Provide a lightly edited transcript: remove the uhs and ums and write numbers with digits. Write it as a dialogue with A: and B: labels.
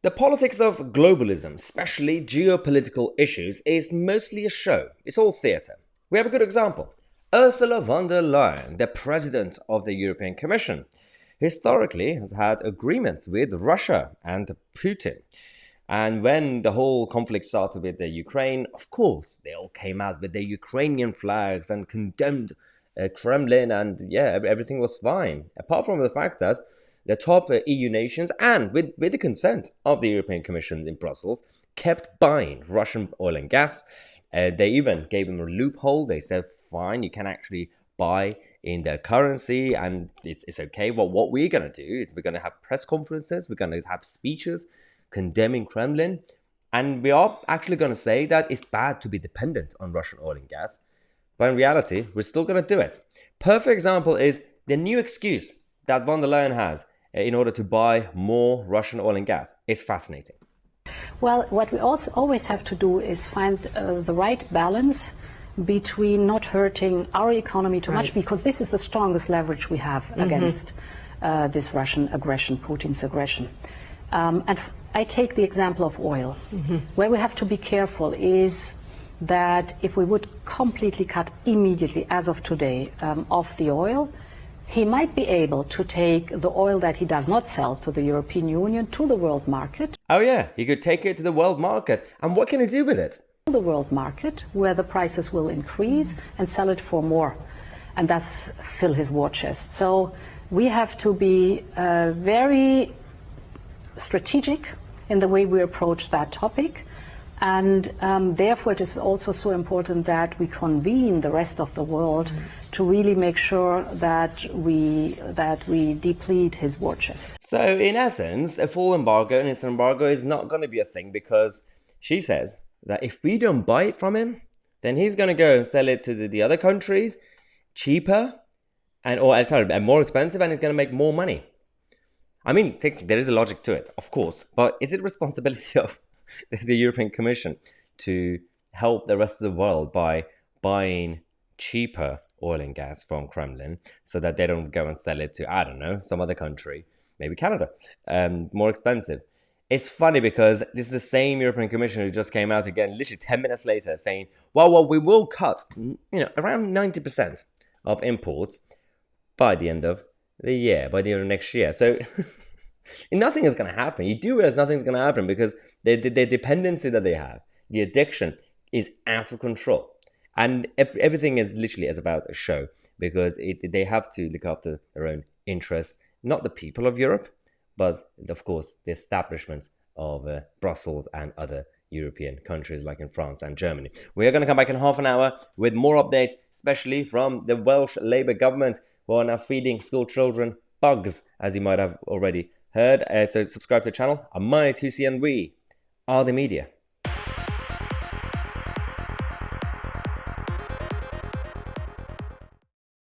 A: The politics of globalism, especially geopolitical issues, is mostly a show. It's all theatre. We have a good example. Ursula von der Leyen, the president of the European Commission, historically has had agreements with Russia and Putin. And when the whole conflict started with the Ukraine, of course, they all came out with their Ukrainian flags and condemned Kremlin, and yeah, everything was fine. Apart from the fact that the top EU nations, and with the consent of the European Commission in Brussels, kept buying Russian oil and gas. They even gave them a loophole. They said, fine, you can actually buy in their currency and it's okay. Well, what we're going to do is we're going to have press conferences, we're going to have speeches condemning Kremlin, and we are actually going to say that it's bad to be dependent on Russian oil and gas. But in reality, we're still going to do it. Perfect example is the new excuse that von der Leyen has in order to buy more Russian oil and gas. It's fascinating.
B: Well, what we also always have to do is find the right balance between not hurting our economy too much, because this is the strongest leverage we have against this Russian aggression, Putin's aggression. And I take the example of oil. Where we have to be careful is that if we would completely cut immediately, as of today, off the oil, he might be able to take the oil that he does not sell to the European Union to the world market.
A: Oh yeah, he could take it to the world market. And what can he do with it?
B: The world market, where the prices will increase, and sell it for more, and thus fill his war chest. So we have to be very strategic in the way we approach that topic. And therefore it is also so important that we convene the rest of the world to really make sure that we deplete his war chest.
A: So in essence, a full embargo and instant embargo is not going to be a thing, because she says that if we don't buy it from him, then he's going to go and sell it to the other countries cheaper and more expensive, and he's going to make more money. I mean, there is a logic to it, of course, but is it responsibility of the European Commission to help the rest of the world by buying cheaper oil and gas from Kremlin so that they don't go and sell it to, I don't know, some other country, maybe Canada, more expensive? It's funny because this is the same European Commission who just came out again, literally 10 minutes later, saying, well, we will cut, around 90% of imports by the end of the year, by the end of next year. So nothing is going to happen. You do realize nothing's going to happen because the dependency that they have, the addiction, is out of control. And everything is literally as about a show, because they have to look after their own interests, not the people of Europe, but of course the establishments of Brussels and other European countries like in France and Germany. We are going to come back in half an hour with more updates, especially from the Welsh Labour government, who are now feeding school children bugs, as you might have already heard. So subscribe to the channel. I'm Tousi, and we are the media.